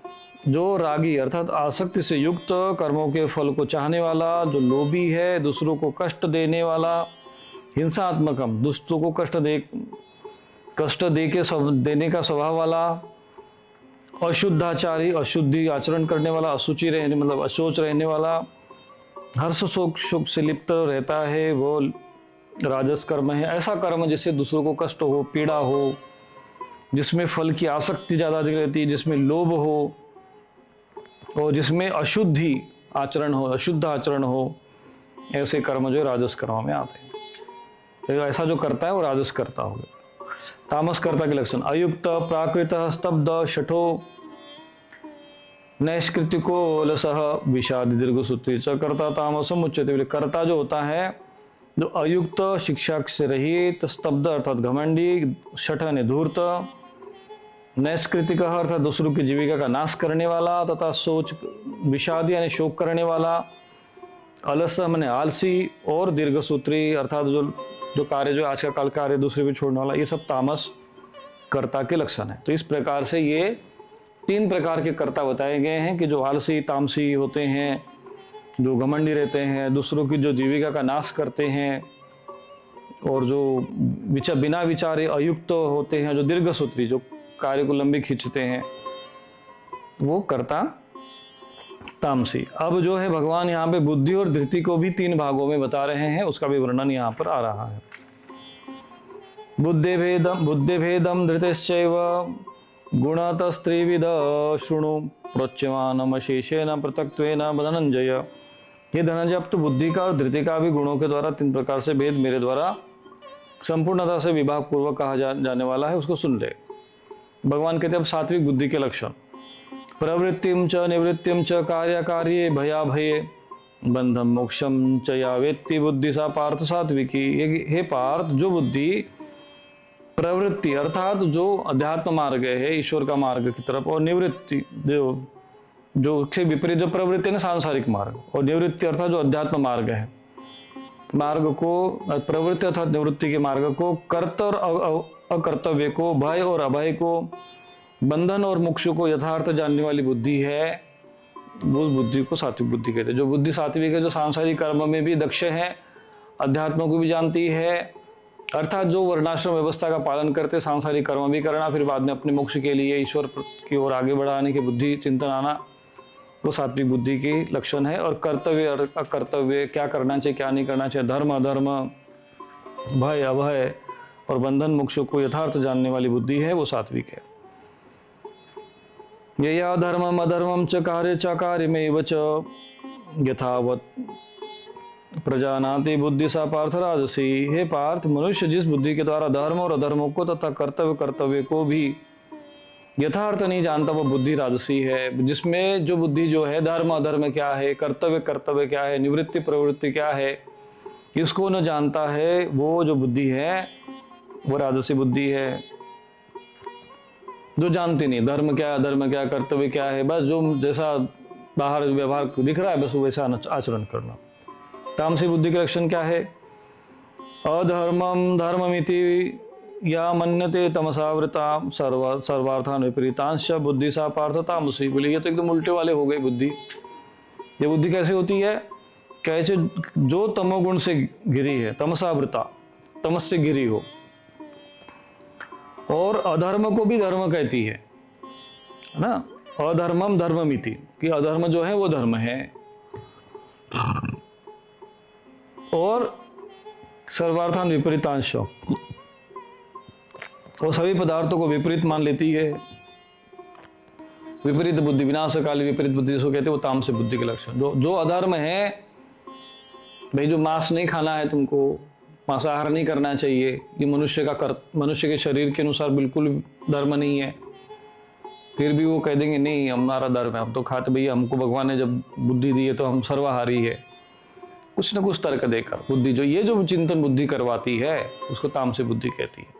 जो रागी अर्थात आसक्ति से युक्त, कर्मों के फल को चाहने वाला, जो लोभी है, दूसरों को कष्ट देने वाला, हिंसात्मकम दुष्टों को कष्ट देने का स्वभाव वाला, अशुद्धाचारी अशुद्धि आचरण करने वाला, अशुचि रहने मतलब अशोच रहने वाला, हर्ष शोक से लिप्त रहता है, वो राजस कर्म है। ऐसा कर्म जिससे दूसरों को कष्ट हो, पीड़ा हो, जिसमें फल की आसक्ति ज़्यादा अधिक रहती है, जिसमें लोभ हो, और जिसमें अशुद्धि आचरण हो, अशुद्ध आचरण हो, ऐसे कर्म जो राजस कर्म में आते हैं। तो ऐसा जो करता है वो राजस कर्ता हो गया। तामस कर्ता के लक्षण अयुक्त प्राकृत स्तब्ध शठो नैष्कृतिको लसह विषाद दीर्घ सूत्री च कर्ता तामसम उच्यते। कर्ता जो होता है, जो अयुक्त, शिक्षा से रहित, स्तब्ध अर्थात घमंडी, शठ यानी धूर्त, नैष्कृतिक अर्थात दूसरों की जीविका का नाश करने वाला, तथा सोच विषाद यानी शोक करने वाला, अलस माने आलसी, और दीर्घ सूत्री अर्थात जो कार्य जो आज का कल कार्य दूसरे पे छोड़ने वाला, ये सब तामस कर्ता के लक्षण है। तो इस प्रकार से ये 3 प्रकार के कर्ता बताए गए हैं कि जो आलसी तामसी होते हैं, जो घमंडी रहते हैं, दूसरों की जो जीविका का नाश करते हैं, और जो बिना विचारे अयुक्त होते हैं, जो दीर्घ सूत्री जो कार्य को लंबी खींचते हैं, वो कर्ता तामसी। अब जो है भगवान यहाँ पे बुद्धि और धृति को भी 3 भागों में बता रहे हैं, उसका भी वर्णन यहाँ पर आ रहा है। बुद्धि भेदम धृतिश्चैव गुणतस्त्रिविध शृणु प्रोच्यमानमशेषेण पृथक्त्वेन धनंजय। ये धनंजय, अब तो बुद्धि का और धृति का भी गुणों के द्वारा 3 प्रकार से भेद मेरे द्वारा संपूर्णता से विभाग पूर्वक कहा जाने वाला है, उसको सुन ले। भगवान कहते हैं अब सात्विक बुद्धि के लक्षण। प्रवृत्तिम च निवृत्तिम च कार्य भया भये बंधम मोक्षम च या वेत्ति बुद्धि सा पार्थ सात्विकी। हे पार्थ, जो बुद्धि प्रवृत्ति अर्थात जो अध्यात्म मार्ग है, ईश्वर का मार्ग की तरफ, और निवृत्ति जो के विपरीत जो प्रवृत्ति है सांसारिक मार्ग, और निवृत्ति अर्थात जो अध्यात्म मार्ग है, मार्ग को प्रवृत्ति अर्थात निवृत्ति के मार्ग को, कर्त और अकर्तव्य को, भय और अभय को, बंधन और मोक्ष को यथार्थ जानने वाली बुद्धि है, वो बुद्धि को सात्विक बुद्धि कहते हैं। जो बुद्धि सात्विक है, जो सांसारिक कर्म में भी दक्ष है, अध्यात्म को भी जानती है, अर्थात जो वर्णाश्रम व्यवस्था का पालन करते, सांसारिक कर्म भी करना, फिर बाद में अपने मोक्ष के लिए ईश्वर की ओर आगे बढ़ाने की बुद्धि चिंतन आना, वो सात्विक बुद्धि की लक्षण है। और कर्तव्य और अकर्तव्य, क्या करना चाहिए क्या नहीं करना चाहिए, धर्म अधर्म, भय अभय और बंधन मोक्ष को यथार्थ जानने वाली बुद्धि है, वो सात्विक है। यया धर्मम अधर्मम च कार्य च कार्यमेव च यथावत् प्रजानाति बुद्धि सा पार्थ राजसी। हे पार्थ, मनुष्य जिस बुद्धि के द्वारा धर्म और अधर्मों को तथा कर्तव्य को भी यथार्थ नहीं जानता, वो बुद्धि राजसी है। जिसमें जो बुद्धि जो है, धर्म अधर्म क्या है, कर्तव्य क्या है, निवृत्ति प्रवृत्ति क्या है, इसको न जानता है, वो जो बुद्धि है वो राजसी बुद्धि है। जो जानती नहीं धर्म क्या है, अधर्म क्या, कर्तव्य क्या है, बस जो जैसा बाहर व्यवहार दिख रहा है बस वैसा आचरण करना। तामसी बुद्धि के लक्षण क्या है? अधर्मम धर्ममिति या मन्यते तमसावृता सर्वार्थान विपरीतांश बुद्धि सा पार्थ तामसी। बोले ये तो एकदम उल्टे वाले हो गए बुद्धि। ये बुद्धि कैसे होती है? कैसे? जो तमोगुण से घिरी है, तमसावृता, तमस से घिरी हो, और अधर्म को भी धर्म कहती है ना। अधर्मम धर्ममिति, कि अधर्म जो है वो धर्म है, और सर्वार्थान विपरीतांश, वो सभी पदार्थों को विपरीत मान लेती है। विपरीत बुद्धि, विनाशकाली विपरीत बुद्धि जिसको कहते हैं, वो तामसिक बुद्धि के लक्षण। जो अधर्म है, भाई जो मांस नहीं खाना है तुमको, मांसाहार नहीं करना चाहिए, ये मनुष्य के शरीर के अनुसार बिल्कुल धर्म नहीं है। फिर भी वो कह देंगे नहीं हमारा धर्म है, हम तो खाते, भैया हमको भगवान ने जब बुद्धि दी है तो हम सर्वाहारी है। कुछ न कुछ तर्क देकर बुद्धि, जो ये जो चिंतन बुद्धि करवाती है, उसको तामसिक बुद्धि कहती है।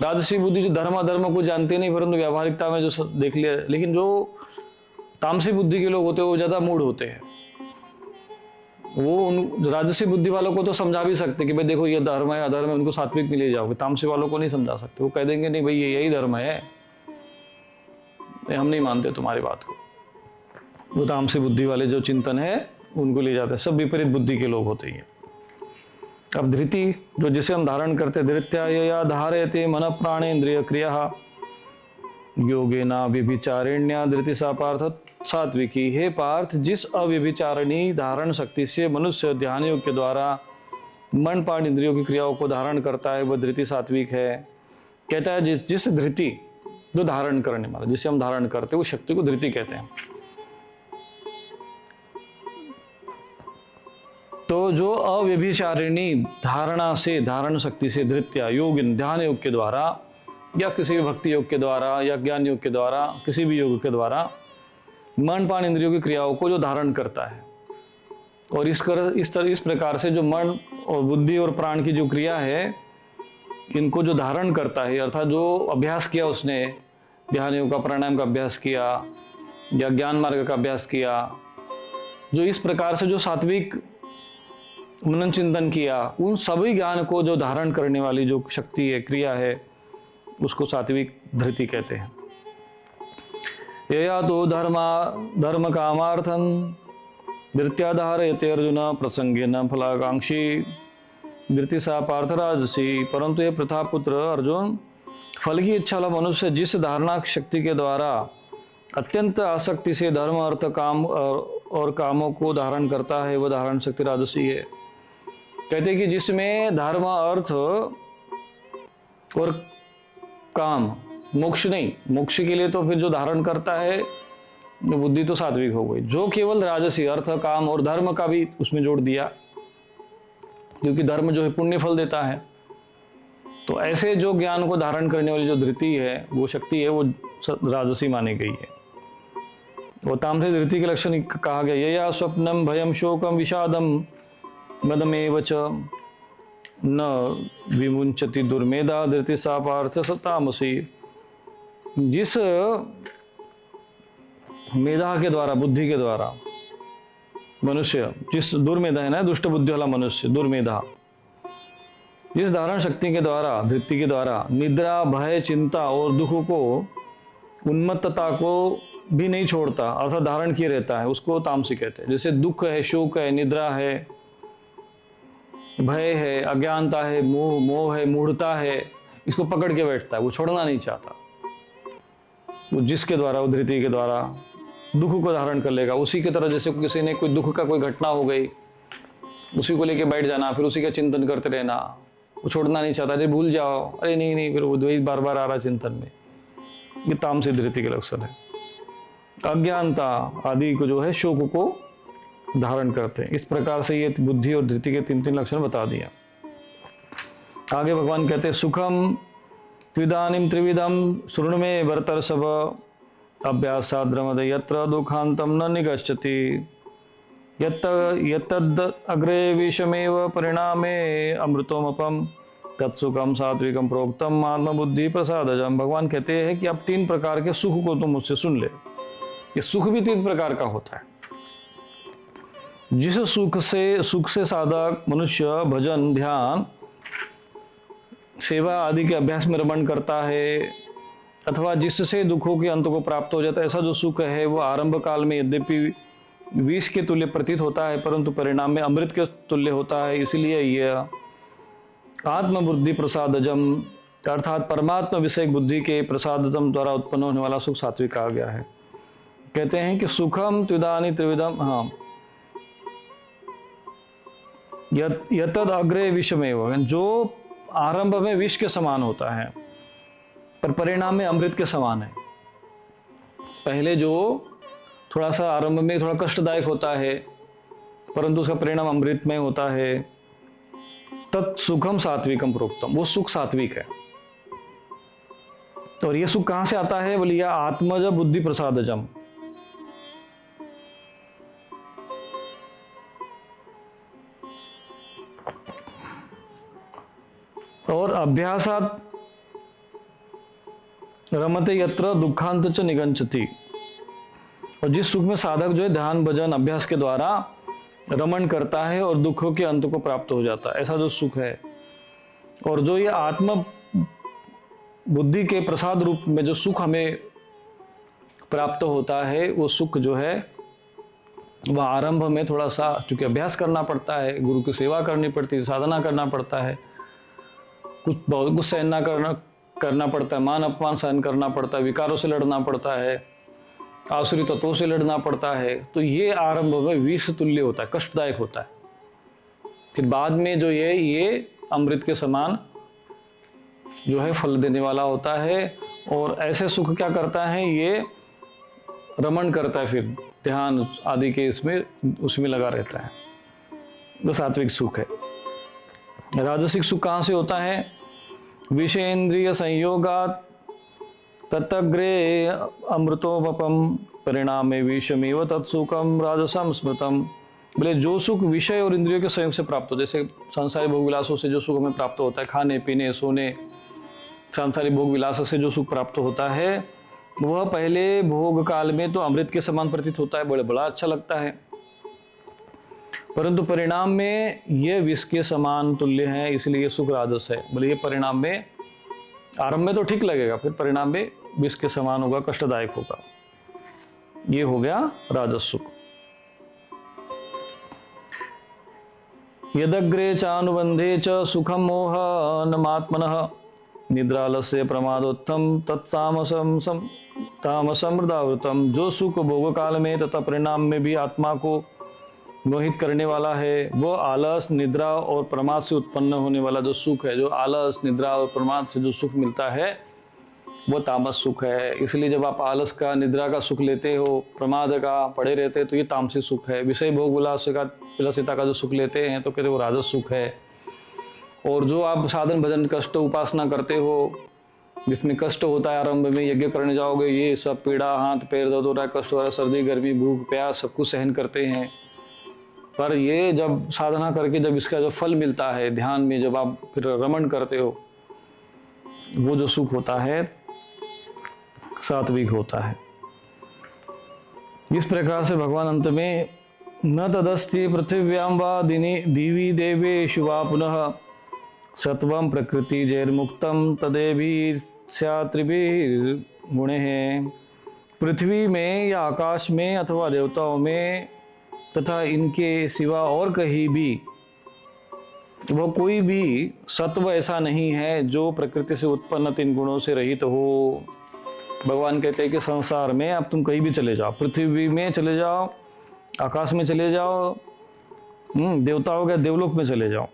राजसी बुद्धि जो धर्म अधर्म को जानते नहीं, परंतु व्यावहारिकता में जो देख लिया। लेकिन जो तामसिक बुद्धि के लोग होते हैं वो ज्यादा मूढ़ होते हैं। वो उन राजसी बुद्धि वालों को तो समझा भी सकते कि भाई देखो ये धर्म है अधर्म है, उनको सात्विक में ले जाओगे। तामसिक वालों को नहीं समझा सकते। वो कह देंगे नहीं भाई ये यही धर्म है, हम नहीं मानते तुम्हारी बात को। वो तामसिक बुद्धि वाले जो चिंतन है उनको ले जाते हैं। सब विपरीत बुद्धि के लोग होते हैं। अब धृति, जो जिसे हम धारण करते, धृत्या या धारयते मन प्राणेन्द्रिय क्रिया योगेना व्यभिचारिण्या धृति सा पार्थ सात्विकी। हे पार्थ, जिस अव्यभिचारिणी धारण शक्ति से मनुष्य ध्यान योग के द्वारा मन प्राण इंद्रियों की क्रियाओं को धारण करता है, वह धृति सात्विक है। कहता है जिस धृति, जो धारण करने वाला, जिसे हम धारण करते उस शक्ति को धृति कहते हैं। तो जो अव्यभिचारिणी धारणा से, धारण शक्ति से, धृत्या योग ध्यान योग के द्वारा या किसी भी भक्ति योग के द्वारा या ज्ञान योग के द्वारा, किसी भी योग के द्वारा मन प्राण इंद्रियों की क्रियाओं को जो धारण करता है, और इस प्रकार से जो मन और बुद्धि और प्राण की जो क्रिया है, इनको जो धारण करता है, अर्थात जो अभ्यास किया उसने, ध्यान योग का, प्राणायाम का अभ्यास किया या ज्ञान मार्ग का अभ्यास किया, जो इस प्रकार से जो सात्विक मनन चिंतन किया, उन सभी ज्ञान को जो धारण करने वाली जो शक्ति है, क्रिया है, उसको सात्विक धृति कहते हैं। यया तो धर्म कामार्थं धृत्या धारयते अर्जुन प्रसंगेन फलाकांक्षी धृति सा पार्थ राजसी। परंतु ये प्रथा पुत्र अर्जुन, फल की इच्छा वाला मनुष्य जिस धारणा शक्ति के द्वारा अत्यंत आसक्ति से धर्म अर्थ काम और कामों को धारण करता है, वह धारण शक्ति राजसी है। कहते हैं कि जिसमें धर्म अर्थ और काम, मोक्ष नहीं, मोक्ष के लिए तो फिर जो धारण करता है तो बुद्धि तो सात्विक हो गई। जो केवल राजसी, अर्थ काम और धर्म का भी उसमें जोड़ दिया, क्योंकि धर्म जो है पुण्य फल देता है। तो ऐसे जो ज्ञान को धारण करने वाली जो धृति है, वो शक्ति है, वो राजसी मानी गई है। वो तामसिक धृति के लक्षण कहा गया, यया स्वप्नम भयम शोकम विषादम मदमेव च न विमुंचति दुर्मेधा धृति सा पार्थ तामसी। जिस मेधा के द्वारा, बुद्धि के द्वारा मनुष्य, जिस दुर्मेधा है ना, दुष्ट बुद्धि वाला मनुष्य, दुर्मेधा, जिस धारण शक्ति के द्वारा, धृति के द्वारा निद्रा, भय, चिंता और दुख को, उन्मत्तता को भी नहीं छोड़ता, अर्थात धारण किए रहता है, उसको तामसी कहते हैं। जैसे दुख है, शोक है, निद्रा है, भय है, अज्ञानता है, मोह है, मूढ़ता है, इसको पकड़ के बैठता है, वो छोड़ना नहीं चाहता। वो जिसके द्वारा, वो धृति के द्वारा दुख को धारण कर लेगा। उसी की तरह जैसे किसी ने कोई दुख का कोई घटना हो गई, उसी को लेके बैठ जाना, फिर उसी का चिंतन करते रहना, वो छोड़ना नहीं चाहता। अरे भूल जाओ, अरे नहीं, फिर वो द्वैत बार बार आ रहा चिंतन में। ये तामसिक धृति के लक्षण है। अज्ञानता आदि को जो है, शोक को धारण करते हैं। इस प्रकार से ये बुद्धि और धृति के तीन तीन लक्षण बता दिया। आगे भगवान कहते हैं सुखम त्विदानीं त्रिविधम शृणु मे भरतर्षभ अभ्यासाद् रमते यत्र दुःखान्तं न निगच्छति यत्तद् अग्रे विषमेव परिणामे अमृतोमपम तत्सुखम सात्विकम प्रोक्तम आत्मबुद्धि प्रसादजम। भगवान कहते हैं कि अब तीन प्रकार के सुख को तुम मुझसे सुन ले। ये सुख भी तीन प्रकार का होता है। जिस सुख से साधक मनुष्य भजन ध्यान सेवा आदि के अभ्यास में रमण करता है अथवा जिससे दुखों के अंत को प्राप्त हो जाता है, ऐसा जो सुख है वो आरंभ काल में यद्यपि विष के तुल्य प्रतीत होता है परंतु परिणाम में अमृत के तुल्य होता है। इसलिए यह आत्मबुद्धि प्रसादजम अर्थात परमात्मा विषय बुद्धि के प्रसादजम द्वारा उत्पन्न होने वाला सुख सात्विक कहा गया है। कहते हैं कि सुखम त्रिदानी त्रिविधम, हाँ, यतद अग्रे विषमेव, जो आरंभ में विष के समान होता है पर परिणाम में अमृत के समान है। पहले जो थोड़ा सा आरंभ में थोड़ा कष्टदायक होता है परंतु उसका परिणाम अमृत में होता है। तत्सुखम सात्विकम प्रोक्तम, वो सुख सात्विक है। और ये सुख कहां से आता है? बोलिए आत्मज बुद्धि प्रसादजम। और अभ्यासात रमते यत्र दुखांत च निगंचति, और जिस सुख में साधक जो है ध्यान भजन अभ्यास के द्वारा रमण करता है और दुखों के अंत को प्राप्त हो जाता है, ऐसा जो सुख है। और जो ये आत्म बुद्धि के प्रसाद रूप में जो सुख हमें प्राप्त होता है वो सुख जो है वह आरंभ में थोड़ा सा चूंकि अभ्यास करना पड़ता है, गुरु की सेवा करनी पड़ती है, साधना करना पड़ता है, बहुत कुछ सहन करना पड़ता है, मान अपमान सहन करना पड़ता है, विकारों से लड़ना पड़ता है, आसुरी तत्वों से लड़ना पड़ता है। तो ये आरंभ में विष तुल्य होता है, कष्टदायक होता है। फिर बाद में जो ये अमृत के समान जो है फल देने वाला होता है। और ऐसे सुख क्या करता है, ये रमण करता है, फिर ध्यान आदि के उसमें लगा रहता है। तो सात्विक सुख है। राजसिक सुख कहाँ से होता है? विषेन्द्रिय संयोगात ततग्रे अमृतोपम परिणामे विषमेव तत्सुखम राजसम स्मृतम। बोले जो सुख विषय और इंद्रियों के संयोग से प्राप्त हो, जैसे सांसारिक भोग विलासों से जो सुख हमें प्राप्त होता है, खाने पीने सोने सांसारिक भोग विलास से जो सुख प्राप्त होता है वह पहले भोग काल में तो अमृत के समान प्रतीत होता है, बड़ा अच्छा लगता है, परंतु परिणाम में यह विष के समान तुल्य है, इसलिए सुख राजस है। बोले ये परिणाम में आरंभ में तो ठीक लगेगा, फिर परिणाम में विष के समान होगा, कष्टदायक होगा। ये हो गया राजस सुख। यदग्रे चानुबंधे च सुखम मोह नमात्मनः निद्रालस्य प्रमादोत्थम तामसम मृदावृतम। जो सुख भोग काल में तथा परिणाम में भी आत्मा को मोहित करने वाला है वो आलस निद्रा और प्रमाद से उत्पन्न होने वाला जो सुख है, जो आलस निद्रा और प्रमाद से जो सुख मिलता है वो तामस सुख है। इसलिए जब आप आलस का निद्रा का सुख लेते हो, प्रमाद का पड़े रहते हैं तो ये तामसिक सुख है। विषय भोग विलासिता का जो सुख लेते हैं तो कहते वो राजस सुख है। और जो आप साधन भजन कष्ट उपासना करते हो जिसमें कष्ट होता है, आरंभ में यज्ञ करने जाओगे ये सब पीड़ा, हाथ पैर दर्द हो रहा है, कष्ट हो रहा है, सर्दी गर्मी भूख प्यास सब कुछ सहन करते हैं, पर ये जब साधना करके जब इसका जो फल मिलता है ध्यान में, जब आप फिर रमण करते हो, वो जो सुख होता है सात्विक होता है। इस प्रकार से भगवान अंत में न तदस्ति पृथिव्याम वा दिवी देवेषु वा पुनः सत्वम प्रकृति जैर्मुक्तम तदेभी गुणे। पृथ्वी में या आकाश में अथवा देवताओं में तथा इनके सिवा और कहीं भी वो कोई भी सत्व ऐसा नहीं है जो प्रकृति से उत्पन्न तीन गुणों से रहित हो। भगवान कहते हैं कि संसार में अब तुम कहीं भी चले जाओ, पृथ्वी में चले जाओ, आकाश में चले जाओ, देवताओं के देवलोक में चले जाओ,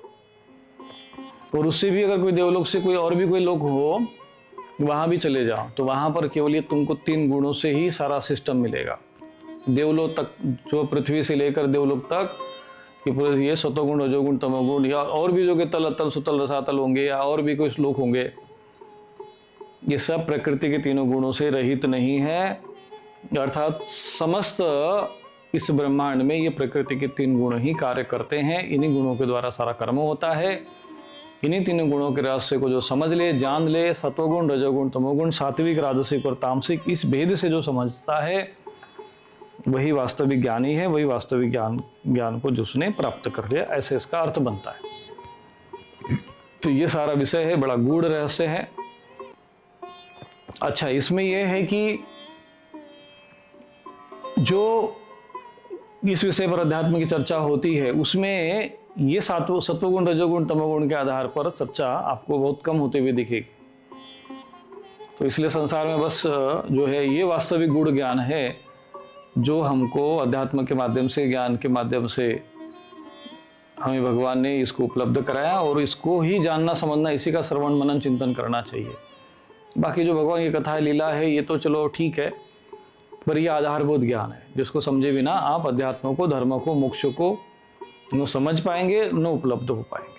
और उससे भी अगर कोई देवलोक से कोई और भी कोई लोक हो वहां भी चले जाओ, तो वहां पर केवल ये तुमको तीन गुणों से ही सारा सिस्टम मिलेगा। देवलोक तक, जो पृथ्वी से लेकर देवलोक तक, कि पूरे ये सतोगुण रजोगुण तमोगुण या और भी जो कि तल अतल सुतल रसातल होंगे या और भी कोई श्लोक होंगे, ये सब प्रकृति के तीनों गुणों से रहित नहीं है। अर्थात समस्त इस ब्रह्मांड में ये प्रकृति के 3 गुण ही कार्य करते हैं। इन्हीं गुणों के द्वारा सारा कर्म होता है। इन्हीं तीनों गुणों के रहस्य को जो समझ ले, जान ले, सत्वगुण रजोगुण तमोगुण, सात्विक राजसिक और तामसिक, इस भेद से जो समझता है वही वास्तविक ज्ञानी है। वही वास्तविक ज्ञान को जिसने प्राप्त कर लिया, ऐसे इसका अर्थ बनता है। तो ये सारा विषय है, बड़ा गूढ़ रहस्य है। अच्छा, इसमें यह है कि जो इस विषय पर अध्यात्म की चर्चा होती है उसमें ये सत्वगुण रजोगुण तमोगुण के आधार पर चर्चा आपको बहुत कम होते हुए दिखेगी। तो इसलिए संसार में बस जो है ये वास्तविक गूढ़ ज्ञान है जो हमको अध्यात्म के माध्यम से, ज्ञान के माध्यम से हमें भगवान ने इसको उपलब्ध कराया, और इसको ही जानना समझना, इसी का श्रवण मनन चिंतन करना चाहिए। बाकी जो भगवान की कथा लीला है ये तो चलो ठीक है, पर यह आधारभूत ज्ञान है जिसको समझे बिना आप अध्यात्म को, धर्म को, मोक्ष को न समझ पाएंगे, न उपलब्ध हो पाएंगे।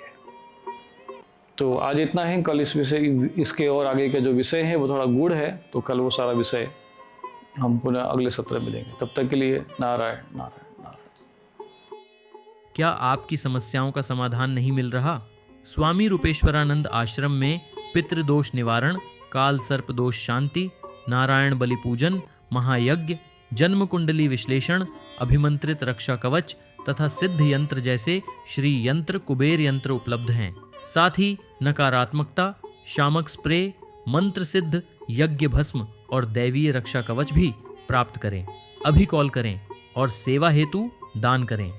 तो आज इतना है। कल इस विषय, इसके और आगे के जो विषय है वो थोड़ा गूढ़ है, तो कल वो सारा विषय हम पुनः अगले सत्र में मिलेंगे। तब तक के लिए नारायण नारायण नारायण। क्या आपकी समस्याओं का समाधान नहीं मिल रहा? स्वामी रूपेश्वरानंद आश्रम में पितृदोष निवारण, काल सर्प दोष शांति, नारायण बलि पूजन, महायज्ञ, जन्म कुंडली विश्लेषण, अभिमंत्रित रक्षा कवच तथा सिद्ध यंत्र जैसे श्री यंत्र, कुबेर यंत्र उपलब्ध हैं। साथ ही नकारात्मकता, शामक स्प्रे, मंत्र सिद्ध यज्ञ भस्म और दैवीय रक्षा कवच भी प्राप्त करें। अभी कॉल करें और सेवा हेतु दान करें।